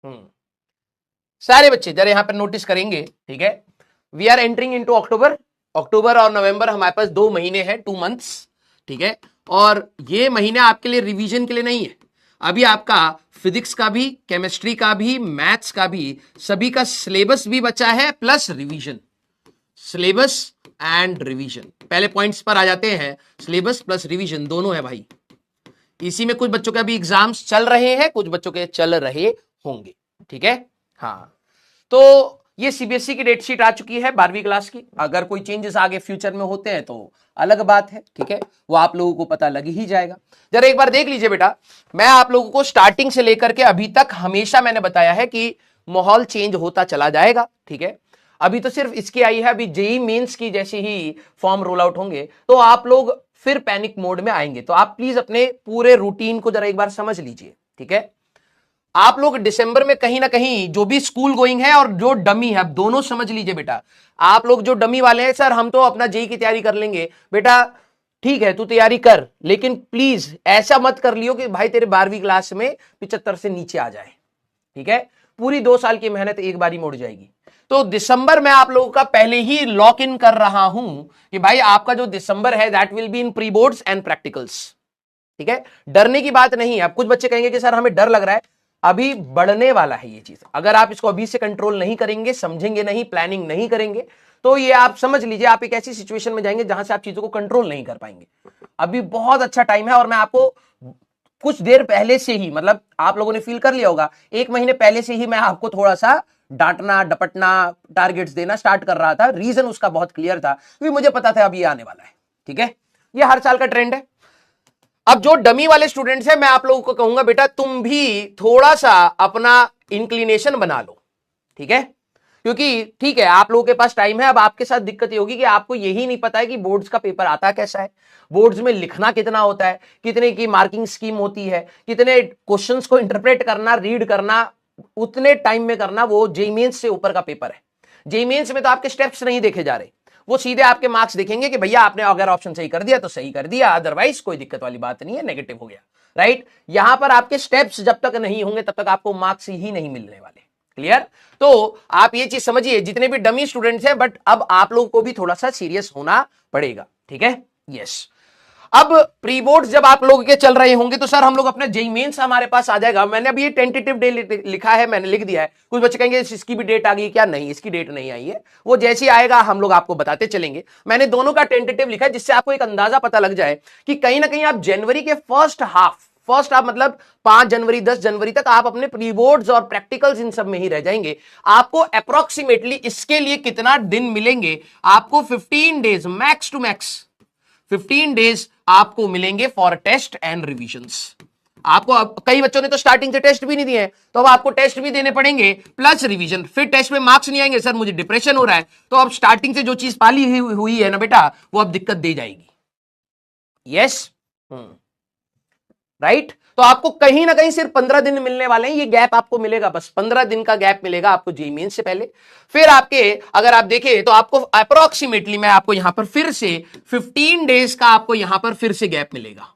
सारे बच्चे जरा यहां पर नोटिस करेंगे, ठीक है। वी आर एंटरिंग इनटू अक्टूबर। अक्टूबर और नवंबर हमारे पास 2 महीने हैं, 2 मंथ्स, ठीक है। और ये महीने आपके लिए रिवीजन के लिए नहीं है। अभी आपका फिजिक्स का भी, केमिस्ट्री का भी, मैथ्स का भी, सभी का सिलेबस भी बचा है plus revision. Syllabus and revision, पहले पॉइंट्स पर आ जाते हैं। सिलेबस प्लस रिवीजन दोनों है भाई। इसी में कुछ बच्चों के अभी एग्जाम्स चल रहे हैं, कुछ बच्चों के चल रहे होंगे, ठीक है। हाँ, तो ये सीबीएसई की डेट शीट आ चुकी है 12वीं क्लास की। अगर कोई चेंजेस आगे फ्यूचर में होते हैं तो अलग बात है, ठीक है, वो आप लोगों को पता लग ही जाएगा। जरा एक बार देख लीजिए बेटा, मैं आप लोगों को स्टार्टिंग से लेकर के अभी तक हमेशा मैंने बताया है कि माहौल चेंज होता चला जाएगा, ठीक है। अभी तो सिर्फ इसकी आई है, अभी जेई मेंस की जैसे ही फॉर्म रोल आउट होंगे तो आप लोग फिर पैनिक मोड में आएंगे। तो आप प्लीज अपने पूरे रूटीन को जरा एक बार समझ लीजिए, ठीक है। आप लोग दिसंबर में कहीं ना कहीं जो भी स्कूल गोइंग है और जो डमी है, आप दोनों समझ लीजिए बेटा। आप लोग जो डमी वाले हैं, सर हम तो अपना जेई की तैयारी कर लेंगे, बेटा ठीक है तू तैयारी कर, लेकिन प्लीज ऐसा मत कर लियो कि भाई तेरे 12वीं क्लास में 75 से नीचे आ जाए, ठीक है। पूरी 2 साल की मेहनत एक बार ही मुड़ जाएगी। तो दिसंबर में आप लोगों का पहले ही लॉक इन कर रहा हूं कि भाई आपका जो दिसंबर है that will be in pre boards and practicals, ठीक है। डरने की बात नहीं है। अब कुछ बच्चे कहेंगे कि सर हमें डर लग रहा है, अभी बढ़ने वाला है ये चीज। अगर आप इसको अभी से कंट्रोल नहीं करेंगे, समझेंगे नहीं, प्लानिंग नहीं करेंगे, तो ये आप समझ लीजिए आप एक ऐसी सिचुएशन में जाएंगे जहां से आप चीजों को कंट्रोल नहीं कर पाएंगे। अभी बहुत अच्छा टाइम है और मैं आपको कुछ देर पहले से ही, मतलब आप लोगों ने फील कर लिया होगा, 1 महीने पहले से ही मैं आपको थोड़ा सा डांटना, डपटना, टारगेट्स देना स्टार्ट कर रहा था। रीजन उसका बहुत क्लियर था क्योंकि मुझे पता था अब ये आने वाला है, ठीक है। ये हर साल का ट्रेंड है। अब जो डमी वाले स्टूडेंट्स हैं, मैं आप लोगों को कहूंगा बेटा तुम भी थोड़ा सा अपना इंक्लिनेशन बना लो, ठीक है। क्योंकि ठीक है आप लोगों के पास टाइम है। अब आपके साथ दिक्कत ये होगी कि आपको यही नहीं पता है कि बोर्ड्स का पेपर आता कैसा है, बोर्ड्स में लिखना कितना होता है, कितने की मार्किंग स्कीम होती है, कितने क्वेश्चंस को इंटरप्रेट करना, रीड करना, उतने टाइम में करना। वो जेईई मेंस से ऊपर का पेपर है। जेईई मेंस में तो आपके स्टेप्स नहीं देखे जा रहे, वो सीधे आपके मार्क्स देखेंगे कि भैया आपने अगर ऑप्शन सही कर दिया तो सही कर दिया, अदरवाइज कोई दिक्कत वाली बात नहीं है, नेगेटिव हो गया, राइट। यहां पर आपके स्टेप्स जब तक नहीं होंगे तब तक आपको मार्क्स ही नहीं मिलने वाले। क्लियर। तो आप ये चीज समझिए, जितने भी डमी स्टूडेंट्स हैं, बट अब आप लोगों को भी थोड़ा सा सीरियस होना पड़ेगा, ठीक है। यस। अब प्री बोर्ड जब आप लोग के चल रहे होंगे तो सर हम लोग अपने जेईई मेंस हमारे पास आ जाएगा। मैंने अभी ये टेंटेटिव डे लिखा है, मैंने लिख दिया है। कुछ बच्चे कहेंगे इसकी भी डेट आ गई क्या? नहीं, इसकी डेट नहीं आई है, वो जैसे आएगा हम लोग आपको बताते चलेंगे। मैंने दोनों का टेंटेटिव लिखा है जिससे आपको एक अंदाजा पता लग जाए कि कहीं ना कहीं आप जनवरी के फर्स्ट हाफ मतलब 5 जनवरी 10 जनवरी तक आप अपने प्री बोर्ड्स और प्रैक्टिकल्स इन सब में ही रह जाएंगे। आपको अप्रोक्सीमेटली इसके लिए कितना दिन मिलेंगे? आपको 15 days, max to max 15 days आपको मिलेंगे फॉर टेस्ट एंड रिविजन्स। आपको अब कई बच्चों ने तो स्टार्टिंग से टेस्ट भी नहीं दिए हैं, तो अब आपको टेस्ट भी देने पड़ेंगे प्लस रिवीजन। फिर टेस्ट में मार्क्स नहीं आएंगे, सर मुझे डिप्रेशन हो रहा है, तो अब स्टार्टिंग से जो चीज पाली हुई है ना बेटा, वो अब दिक्कत दे जाएगी। Yes, right. तो आपको कहीं ना कहीं सिर्फ 15 दिन मिलने वाले हैं। ये गैप आपको मिलेगा, बस 15 दिन का गैप मिलेगा आपको जेईई मेंस से पहले। फिर आपके अगर आप देखें तो आपको अप्रोक्सीमेटली मैं आपको यहां पर फिर से 15 डेज का आपको यहां पर फिर से गैप मिलेगा।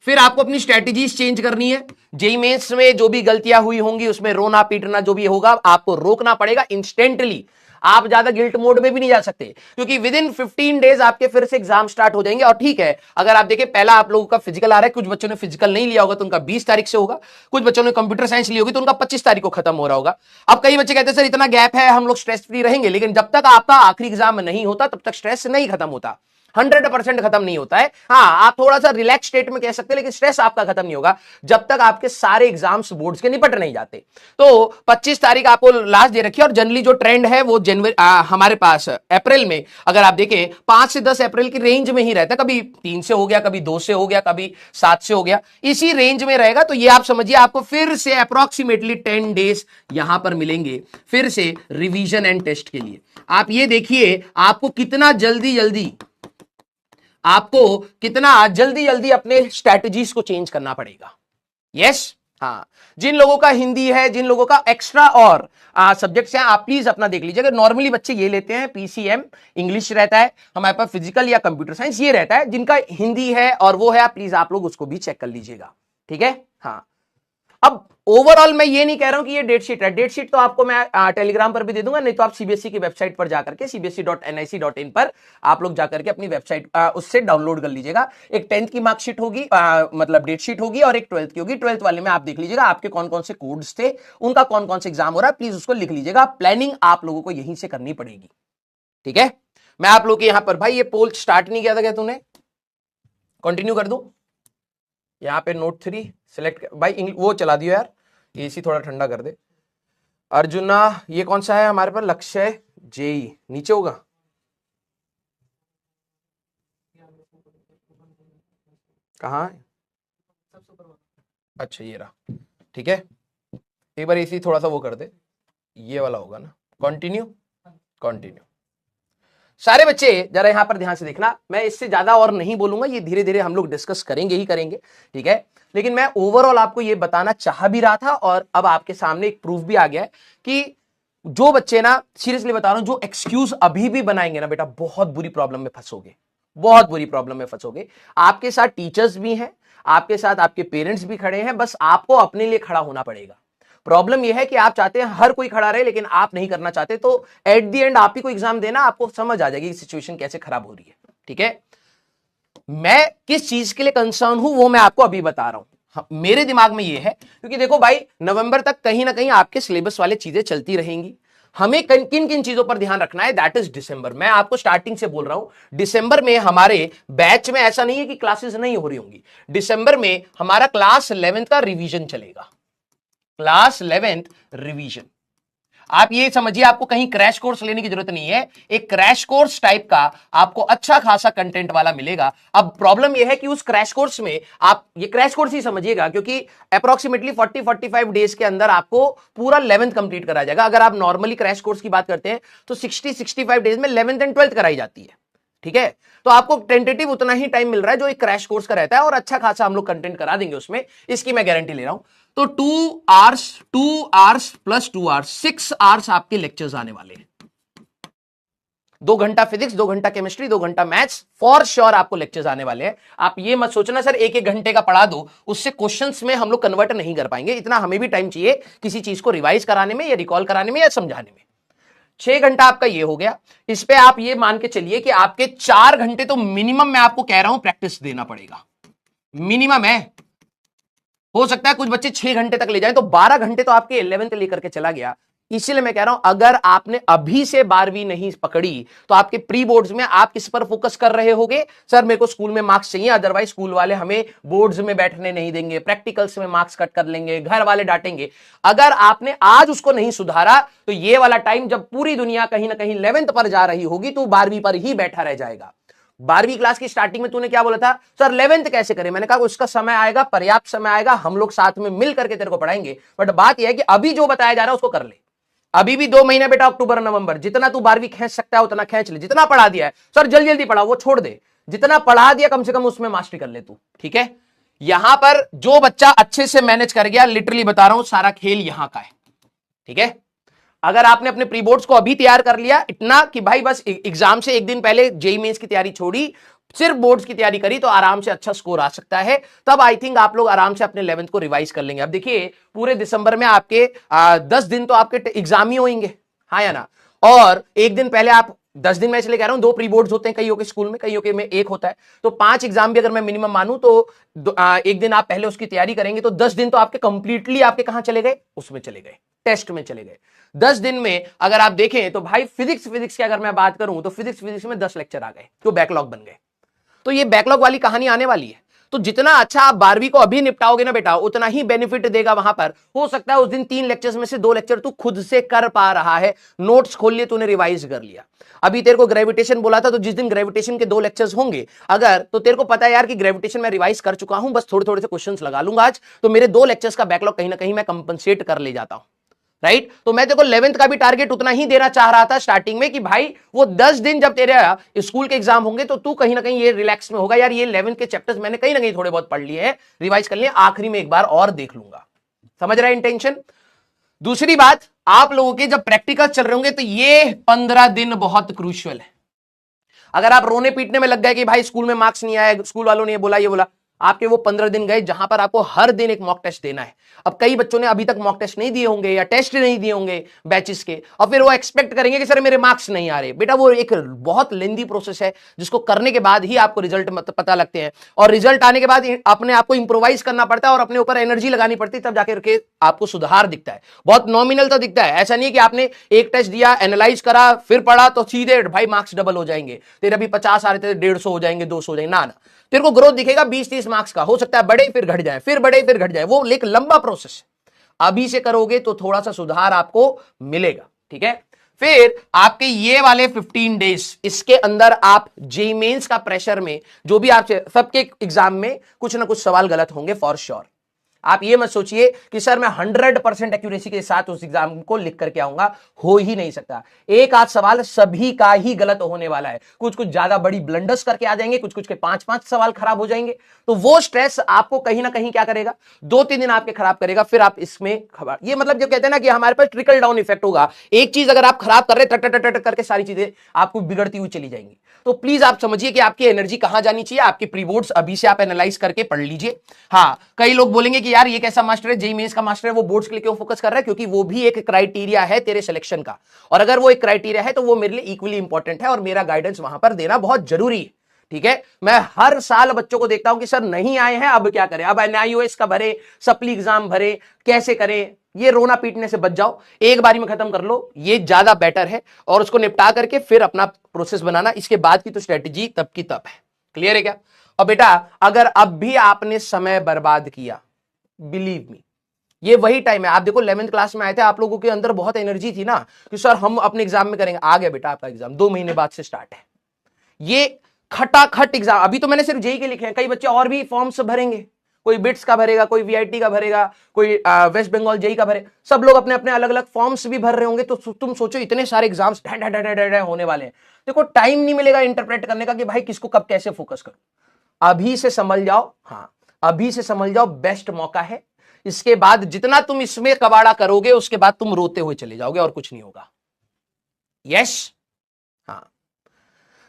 फिर आपको अपनी स्ट्रेटेजीज चेंज करनी है। जेईई मेंस में जो भी गलतियां हुई होंगी उसमें रोना पीटना जो भी होगा आपको रोकना पड़ेगा इंस्टेंटली। आप ज्यादा गिल्ट मोड में भी नहीं जा सकते क्योंकि विद इन 15 डेज आपके फिर से एग्जाम स्टार्ट हो जाएंगे। और ठीक है, अगर आप देखें पहला आप लोगों का फिजिकल आ रहा है, कुछ बच्चों ने फिजिकल नहीं लिया होगा तो उनका 20 तारीख से होगा, कुछ बच्चों ने कंप्यूटर साइंस ली होगी तो उनका 25 तारीख को खत्म हो रहा होगा। अब कई बच्चे कहते हैं सर इतना गैप है हम लोग स्ट्रेस फ्री रहेंगे, लेकिन जब तक आपका आखिरी एग्जाम नहीं होता तब तक स्ट्रेस नहीं खत्म होता, 100% खत्म नहीं होता है। हाँ, आप थोड़ा सा रिलैक्स स्टेट में कह सकते हैं, लेकिन स्ट्रेस आपका खत्म नहीं होगा जब तक आपके सारे एग्जाम्स बोर्ड्स के निपट नहीं जाते। तो 25 तारीख आपको लास्ट दे रखी है और जनरली जो ट्रेंड है वो जनवरी हमारे पास अप्रैल में अगर आप देखें 5 से 10 अप्रैल की रेंज में ही रहता है। कभी 3 से हो गया, कभी 2 से हो गया, कभी 7 से हो गया, इसी रेंज में रहेगा। तो ये आप समझिए आपको फिर से अप्रोक्सीमेटली 10 डेज यहां पर मिलेंगे फिर से रिवीजन एंड टेस्ट के लिए। आप ये देखिए आपको कितना जल्दी जल्दी अपने स्ट्रैटेजीज को चेंज करना पड़ेगा। यस, हाँ, जिन लोगों का हिंदी है, जिन लोगों का एक्स्ट्रा और सब्जेक्ट्स हैं, आप प्लीज अपना देख लीजिए। अगर नॉर्मली बच्चे ये लेते हैं पीसीएम, इंग्लिश रहता है हमारे पास, फिजिकल या कंप्यूटर साइंस ये रहता है, जिनका हिंदी है और वो है प्लीज आप लोग उसको भी चेक कर लीजिएगा, ठीक है। हाँ, अब ओवरऑल मैं ये नहीं कह रहा हूं कि ये डेट शीट है, डेट शीट तो आपको मैं टेलीग्राम पर भी दे दूंगा, नहीं तो आप सीबीएसई की वेबसाइट पर जाकर के cbse.nic.in पर आप लोग जाकर के अपनी वेबसाइट उससे डाउनलोड कर लीजिएगा। एक 10th की मार्कशीट होगी, मतलब डेट शीट होगी, और एक 12th की होगी। 12th वाले में आप देख लीजिएगा आपके कौन कौन से कोड्स थे, उनका कौन कौन से एग्जाम हो रहा है, प्लीज उसको लिख लीजिएगा। प्लानिंग आप लोगों को यहीं से करनी पड़ेगी, ठीक है। मैं आप लोग के यहां पर, भाई ये पोल स्टार्ट नहीं किया था क्या तूने, कंटिन्यू कर दूं? यहां पे नोट 3 सिलेक्ट, भाई वो चला दियो यार, एसी थोड़ा ठंडा कर दे। अर्जुना ये कौन सा है हमारे पास, लक्ष्य जेई नीचे होगा, कहां है? अच्छा ये रहा, ठीक है। एक बार एसी थोड़ा सा वो कर दे, ये वाला होगा ना, कंटिन्यू कंटिन्यू। सारे बच्चे जरा यहां पर ध्यान से देखना, मैं इससे ज्यादा और नहीं बोलूंगा, ये धीरे धीरे हम लोग डिस्कस करेंगे ही करेंगे, ठीक है। लेकिन मैं ओवरऑल आपको ये बताना चाह भी रहा था, और अब आपके सामने एक प्रूफ भी आ गया है कि जो बच्चे ना, सीरियसली बता रहा हूं, जो एक्सक्यूज अभी भी बनाएंगे ना बेटा, बहुत बुरी प्रॉब्लम में फंसोगे, बहुत बुरी प्रॉब्लम में फंसोगे। आपके साथ टीचर्स भी हैं, आपके साथ आपके पेरेंट्स भी खड़े हैं, बस आपको अपने लिए खड़ा होना पड़ेगा। प्रॉब्लम यह है कि आप चाहते हैं हर कोई खड़ा रहे, लेकिन आप नहीं करना चाहते, तो एट द एंड आप ही को एग्जाम देना, आपको समझ आ जाएगी सिचुएशन कैसे खराब हो रही है, ठीक है। मैं किस चीज के लिए कंसर्न हूं वो मैं आपको अभी बता रहा हूं। मेरे दिमाग में ये है क्योंकि देखो भाई, नवंबर तक कहीं ना कहीं आपके सिलेबस वाले चीजें चलती रहेंगी। हमें किन किन चीजों पर ध्यान रखना है, दैट इज दिसंबर। मैं आपको स्टार्टिंग से बोल रहा हूं, दिसंबर में हमारे बैच में ऐसा नहीं है कि क्लासेस नहीं हो रही होंगी। दिसंबर में हमारा क्लास 11th का रिवीजन चलेगा, क्लास 11th रिवीजन। आप ये समझिए, आपको कहीं क्रैश कोर्स लेने की जरूरत नहीं है, एक क्रैश कोर्स टाइप का आपको अच्छा खासा कंटेंट वाला मिलेगा। अब प्रॉब्लम यह है कि उस क्रैश कोर्स में आप ये क्रैश कोर्स ही समझिएगा, क्योंकि अप्रोक्सीमेटली 40-45 डेज के अंदर आपको पूरा 11th कंप्लीट करा जाएगा। अगर आप नॉर्मली क्रैश कोर्स की बात करते हैं तो 60-65 डेज में 11th एंड 12th कराई जाती है, ठीक है। तो आपको टेंटेटिव उतना ही टाइम मिल रहा है जो एक क्रैश कोर्स का रहता है, और अच्छा खासा हम लोग कंटेंट करा देंगे उसमें, इसकी मैं गारंटी ले रहा हूं। तो 2 आवर्स प्लस 2 आवर्स, 6 आवर्स आपके लेक्चर्स आने वाले हैं। 2 घंटा फिजिक्स, 2 घंटा केमिस्ट्री, 2 घंटा मैथ्स, फॉर श्योर आपको लेक्चर्स आने वाले हैं। आप ये मत सोचना सर 1-1 घंटे का पढ़ा दो, उससे क्वेश्चंस में हम लोग कन्वर्ट नहीं कर पाएंगे। इतना हमें भी टाइम चाहिए किसी चीज को रिवाइज कराने में, या रिकॉल कराने में, या समझाने में। 6 घंटा आपका ये हो गया। इस पे आप ये मान के चलिए कि आपके 4 घंटे तो मिनिमम, मैं आपको कह रहा हूं, प्रैक्टिस देना पड़ेगा, मिनिमम है। हो सकता है कुछ बच्चे 6 घंटे तक ले जाएं, तो 12 घंटे तो आपके 11th लेकर के चला गया। इसीलिए मैं कह रहा हूं, अगर आपने अभी से 12वीं नहीं पकड़ी तो आपके प्री बोर्ड्स में आप किस पर फोकस कर रहे होगे, सर मेरे को स्कूल में मार्क्स चाहिए, अदरवाइज स्कूल वाले हमें बोर्ड्स में बैठने नहीं देंगे, प्रैक्टिकल्स में मार्क्स कट कर लेंगे, घर वाले डांटेंगे। अगर आपने आज उसको नहीं सुधारा तो ये वाला टाइम, जब पूरी दुनिया कहीं ना कहीं 11th पर जा रही होगी, तो 12वीं पर ही बैठा रह जाएगा। 12वीं क्लास की स्टार्टिंग में तूने क्या बोला था, सर 11th कैसे करें? मैंने कहा उसका समय आएगा, पर्याप्त समय आएगा, हम लोग साथ में मिल करके तेरे को पढ़ाएंगे। बट बात यह है कि अभी जो बताया जा रहा है उसको कर ले। अभी भी 2 महीने बेटा, अक्टूबर नवंबर, जितना तू 12वीं खींच सकता है उतना खींच ले। जितना पढ़ा दिया है सर जल्दी जल्दी पढ़ा, वो छोड़ दे। जितना पढ़ा दिया कम से कम उसमें मास्टरी कर ले तू, ठीक है। यहां पर जो बच्चा अच्छे से मैनेज कर गया, लिटरली बता रहा हूं, सारा खेल यहां का है, ठीक है। अगर आपने अपने प्री बोर्ड्स को अभी तैयार कर लिया, इतना कि भाई बस एग्जाम से एक दिन पहले जेईई मेंस की तैयारी छोड़ी, सिर्फ बोर्ड्स की तैयारी करी, तो आराम से अच्छा स्कोर आ सकता है। तब आई थिंक आप लोग आराम से अपने 11th को रिवाइज कर लेंगे। अब देखिए, पूरे दिसंबर में आपके 10 दिन तो आपके एग्जाम ही होंगे, हाँ या ना। और एक दिन पहले आप 10 दिन में, इसलिए कह रहा हूं, 2 प्री बोर्ड्स होते हैं कईयों के स्कूल में, कईयों के में 1 होता है, तो 5 एग्जाम भी अगर मैं मिनिमम मानूं तो एक दिन आप पहले उसकी तैयारी करेंगे, तो 10 दिन तो आपके कंप्लीटली आपके कहां चले गए, उसमें चले गए, टेस्ट में चले गए। 10 दिन में अगर आप देखें तो भाई फिजिक्स की अगर मैं बात करूं तो फिजिक्स में 10 लेक्चर आ गए, जो बैकलॉग बन गए। तो ये बैकलॉग वाली कहानी आने वाली है। तो जितना अच्छा आप 12वीं को अभी निपटाओगे ना बेटा, उतना ही बेनिफिट देगा वहां पर। हो सकता है उस दिन 3 लेक्चर्स में से 2 लेक्चर तू खुद से कर पा रहा है, नोट्स खोल लिए, तूने रिवाइज कर लिया। अभी तेरे को ग्रेविटेशन बोला था, तो जिस दिन ग्रेविटेशन के 2 लेक्चर्स होंगे, अगर तो तेरे को पता है यार कि ग्रेविटेशन में रिवाइज कर चुका हूं, बस थोड़े थोड़े से क्वेश्चंस लगा लूंगा आज, तो मेरे 2 लेक्चर्स का बैकलॉग कहीं ना कहीं मैं कंपनसेट कर ले जाता हूं, राइट। तो मैं देखो 11th का भी टारगेट उतना ही देना चाह रहा था स्टार्टिंग में, कि भाई वो 10 दिन जब तेरे स्कूल के एग्जाम होंगे तो तू कहीं ना कहीं ये रिलैक्स में होगा, यार ये 11th के चैप्टर्स मैंने कहीं ना कहीं थोड़े बहुत पढ़ लिए हैं, रिवाइज कर लिए, आखिरी में एक बार और देख लूंगा। समझ रहा है इंटेंशन? दूसरी बात, आप लोगों के जब प्रैक्टिकल चल रहे होंगे तो ये 15 दिन बहुत क्रूशियल है। अगर आप रोने पीटने में लग गए कि भाई स्कूल में मार्क्स नहीं आए, स्कूल वालों ने ये बोला, आपके वो 15 दिन गए जहां पर आपको हर दिन एक मॉक टेस्ट देना है। अब कई बच्चों ने अभी तक मॉक टेस्ट नहीं दिए होंगे या टेस्ट नहीं दिए होंगे बैचेस के, और फिर वो एक्सपेक्ट करेंगे कि सर मेरे मार्क्स नहीं आ रहे। बेटा वो एक बहुत लेंदी प्रोसेस है जिसको करने के बाद ही आपको रिजल्ट पता लगते हैं, और रिजल्ट आने के बाद अपने आप को इंप्रोवाइज करना पड़ता है और अपने ऊपर एनर्जी लगानी पड़ती है, तब जाकर के आपको सुधार दिखता है। बहुत नॉमिनल तो दिखता है, ऐसा नहीं है कि आपने एक टेस्ट दिया, एनालाइज करा, फिर पढ़ा तो सीधे भाई मार्क्स डबल हो जाएंगे, तेरे अभी 50 आ रहे थे 150 हो जाएंगे, 200 हो जाएंगे, ना। तेरे को ग्रोथ दिखेगा 20-30 मार्क्स का, हो सकता है बढ़े फिर घट जाए, फिर बढ़े फिर घट जाए, वो एक लंबा प्रोसेस है। अभी से करोगे तो थोड़ा सा सुधार आपको मिलेगा, ठीक है। फिर आपके ये वाले 15 डेज, इसके अंदर आप जेईई मेंस का प्रेशर में जो भी आपसे, सबके एग्जाम में कुछ ना कुछ सवाल गलत होंगे फॉर श्योर। आप ये मत सोचिए कि सर मैं 100% एक्यूरेसी के साथ उस एग्जाम को लिख करके आऊंगा, हो ही नहीं सकता। एक आध सवाल सभी का ही गलत होने वाला है, कुछ कुछ ज्यादा बड़ी ब्लंडर्स करके आ जाएंगे, कुछ कुछ के 5-5 सवाल खराब हो जाएंगे, तो वो स्ट्रेस आपको कहीं ना कहीं क्या करेगा, 2-3 दिन आपके खराब करेगा। फिर आप इसमें खबर, ये मतलब जो कहते हैं ना कि हमारे पास ट्रिकल डाउन इफेक्ट होगा, एक चीज अगर आप खराब कर रहे टट करके सारी चीजें आपको बिगड़ती हुई चली जाएंगी। तो प्लीज आप समझिए कि आपकी एनर्जी कहां जानी चाहिए। आपके प्री बोर्ड्स अभी से आप एनालाइज करके पढ़ लीजिए। हाँ, कई लोग बोलेंगे कि यार ये कैसा मास्टर है, जेईई मेंस का मास्टर है, वो बोर्ड्स के लिए क्यों फोकस कर रहा है, क्योंकि वो भी एक क्राइटेरिया है तेरे सिलेक्शन का, और अगर वो एक क्राइटेरिया है तो वो मेरे लिए इक्वली इंपॉर्टेंट है, और मेरा गाइडेंस वहां पर देना बहुत जरूरी है, ठीक है। मैं हर साल बच्चों को देखता हूं कि सर नहीं आए हैं, अब क्या करें, अब एनआईओएस का भरे, सप्ली एग्जाम भरे, कैसे करें। ये रोना पीटने से बच जाओ, एक बारी में खत्म कर लो, ये ज्यादा बेटर है, और उसको निपटा करके फिर अपना प्रोसेस बनाना, इसके बाद की तो स्ट्रेटेजी तब की तब है। क्लियर है क्या। और बेटा अगर अब भी आपने समय बर्बाद किया, बिलीव मी, ये वही टाइम है। आप देखो 11th क्लास में आए थे, आप लोगों के अंदर बहुत एनर्जी थी ना कि सर हम अपने एग्जाम में करेंगे। आ गया बेटा आपका एग्जाम, 2 महीने बाद से स्टार्ट है ये खटाखट एग्जाम। अभी तो मैंने सिर्फ जेईई के लिखे हैं, कई बच्चे और भी फॉर्म्स भरेंगे, कोई बिट्स का भरेगा, कोई वीआईटी का भरेगा, कोई वेस्ट बंगाल जेईई का भरे, सब लोग अपने अपने अलग अलग फॉर्म्स भी भर रहे होंगे। तो तुम सोचो इतने सारे एग्जाम्स होने वाले हैं, देखो टाइम नहीं मिलेगा इंटरप्रेट करने का कि भाई किसको कब कैसे फोकस करो। अभी से समझ जाओ, हाँ अभी से समझ जाओ, बेस्ट मौका है। इसके बाद जितना तुम इसमें कबाड़ा करोगे उसके बाद तुम रोते हुए चले जाओगे और कुछ नहीं होगा। यस, हाँ।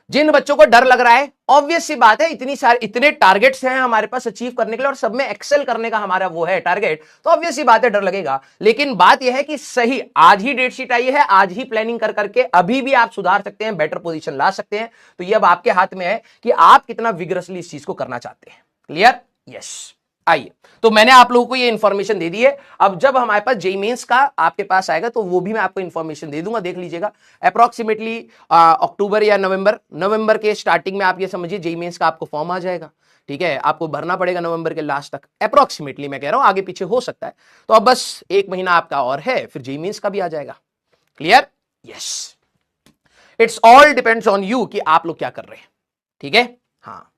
जिन बच्चों को डर लग रहा है, ऑब्वियस सी बात है, इतने टारगेट्स हैं हमारे पास अचीव करने के लिए और सब में एक्सेल करने का हमारा वो है टारगेट, तो ऑब्वियस सी बात है डर लगेगा। लेकिन बात यह है कि सही आज ही डेट शीट आई है, आज ही प्लानिंग कर करके अभी भी आप सुधार सकते हैं, बेटर पोजीशन ला सकते हैं। तो ये अब आपके हाथ में है कि आप कितना विग्रसली इस चीज को करना चाहते हैं। क्लियर। यस, आइए, तो मैंने आप लोगों को ये इंफॉर्मेशन दे दी है। अब जब हमारे पास जेईई मेंस का आपके पास आएगा तो वो भी मैं आपको इंफॉर्मेशन दे दूंगा, देख लीजिएगा। अप्रोक्सीमेटली अक्टूबर या नवंबर के स्टार्टिंग में आप ये समझिए जेईई मेंस का आपको फॉर्म आ जाएगा, ठीक है। आपको भरना पड़ेगा नवंबर के लास्ट तक, अप्रोक्सीमेटली मैं कह रहा हूं, आगे पीछे हो सकता है। तो अब बस 1 महीना आपका और है, फिर जेईई मेंस का भी आ जाएगा। Clear. Yes, it's all depends on you कि आप लोग क्या कर रहे हैं, ठीक है। हाँ,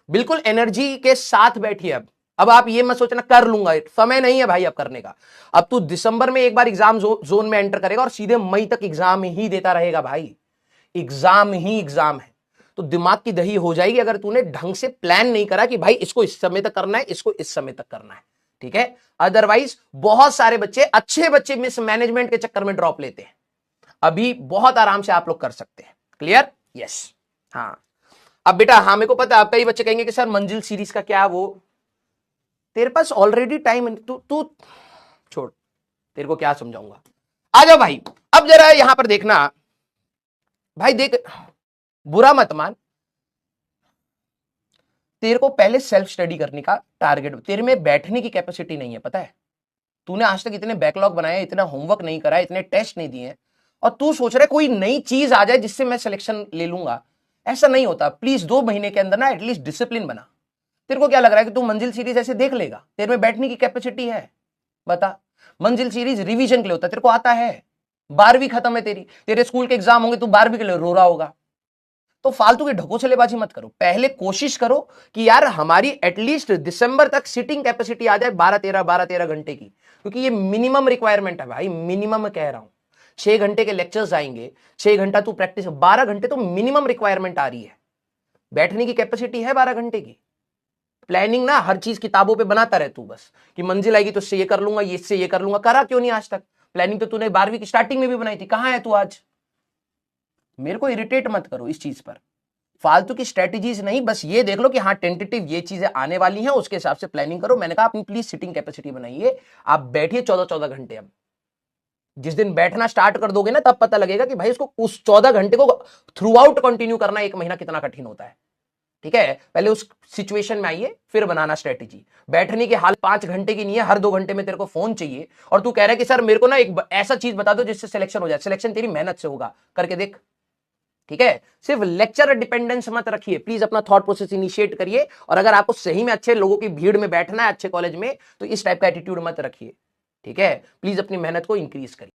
बिल्कुल एनर्जी के साथ बैठिए। अब आप ये मत सोचना कर लूंगा, समय नहीं है भाई अब करने का। अब तू दिसंबर में एक बार एग्जाम जोन में एंटर करेगा और सीधे मई तक एग्जाम ही देता रहेगा भाई, एग्जाम ही एग्जाम है। तो दिमाग की दही हो जाएगी अगर तूने ढंग से प्लान नहीं करा कि भाई इसको इस समय तक करना है, इसको इस समय तक करना है, ठीक है। अदरवाइज बहुत सारे बच्चे, अच्छे बच्चे मिसमैनेजमेंट के चक्कर में ड्रॉप लेते हैं। अभी बहुत आराम से आप लोग कर सकते हैं। क्लियर। यस, हाँ। अब बेटा, हाँ मेरे को पता है कई बच्चे कहेंगे कि सर मंजिल सीरीज का क्या, वो तेरे पास ऑलरेडी टाइम, तू छोड़, तेरे को क्या समझाऊंगा। आ जाओ भाई, अब जरा यहां पर देखना भाई, देख बुरा मत मान, तेरे को पहले सेल्फ स्टडी करने का टारगेट, तेरे में बैठने की कैपेसिटी नहीं है, पता है। तूने आज तक इतने बैकलॉग बनाए, इतना होमवर्क नहीं करा, इतने टेस्ट नहीं दिए, और तू सोच रहा है कोई नई चीज आ जाए जिससे मैं सिलेक्शन ले लूंगा। ऐसा नहीं होता। प्लीज 2 महीने के अंदर ना एटलीस्ट डिसिप्लिन बना। तेरे को क्या लग रहा है कि तू मंजिल सीरीज ऐसे देख लेगा, तेरे में बैठने की कैपेसिटी है? बता। मंजिल सीरीज रिवीजन के लिए होता है, तेरे को आता है। 12वीं खत्म है तेरी, तेरे स्कूल के एग्जाम होंगे, तू 12वीं के लिए रो रहा होगा। तो फालतू के ढकोसलेबाजी मत करो, पहले कोशिश करो कि यार हमारी एटलीस्ट दिसंबर तक सिटिंग कैपेसिटी आ जाए 12-13 घंटे की, क्योंकि ये मिनिमम रिक्वायरमेंट है भाई, मिनिमम कह रहा हूं। 6 घंटे के लेक्चर्स आएंगे, 6 घंटा तू प्रैक्टिस, 12 घंटे तो मिनिमम रिक्वायरमेंट आ रही है। बैठने की कैपेसिटी है 12 घंटे की। प्लानिंग ना हर चीज किताबों पे बनाता रहे तू, बस कि मंजिल आएगी तो इससे ये कर लूंगा, ये इससे ये कर लूंगा। करा क्यों नहीं आज तक? प्लानिंग तो तूने 12वीं की स्टार्टिंग में भी बनाई थी, कहां है तू आज? मेरे को इरिटेट मत करो इस चीज पर। फालतू की स्ट्रेटेजीज नहीं, बस ये देख लो कि हाँ टेंटेटिव ये चीजें आने वाली हैं, उसके हिसाब से प्लानिंग करो। मैंने कहा अपनी प्लीज सिटिंग कैपेसिटी बनाइए, आप बैठिए 14-14 घंटे। अब जिस दिन बैठना स्टार्ट कर दोगे ना, तब पता लगेगा कि भाई उसको उस 14 घंटे को थ्रू आउट कंटिन्यू करना 1 महीना कितना कठिन होता है। ठीक है, पहले उस सिचुएशन में आइए, फिर बनाना स्ट्रेटेजी। बैठने की हाल 5 घंटे की नहीं है, हर 2 घंटे में तेरे को फोन चाहिए, और तू कह रहा है कि सर मेरे को ना एक ऐसा चीज बता दो जिससे सिलेक्शन हो जाए। सिलेक्शन तेरी मेहनत से होगा, करके देख। ठीक है, सिर्फ लेक्चर डिपेंडेंस मत रखिए प्लीज, अपना थॉट प्रोसेस इनिशिएट करिए। और अगर आपको सही में अच्छे लोगों की भीड़ में बैठना है अच्छे कॉलेज में, तो इस टाइप का एटीट्यूड मत रखिए। ठीक है, प्लीज अपनी मेहनत को इंक्रीज करिए।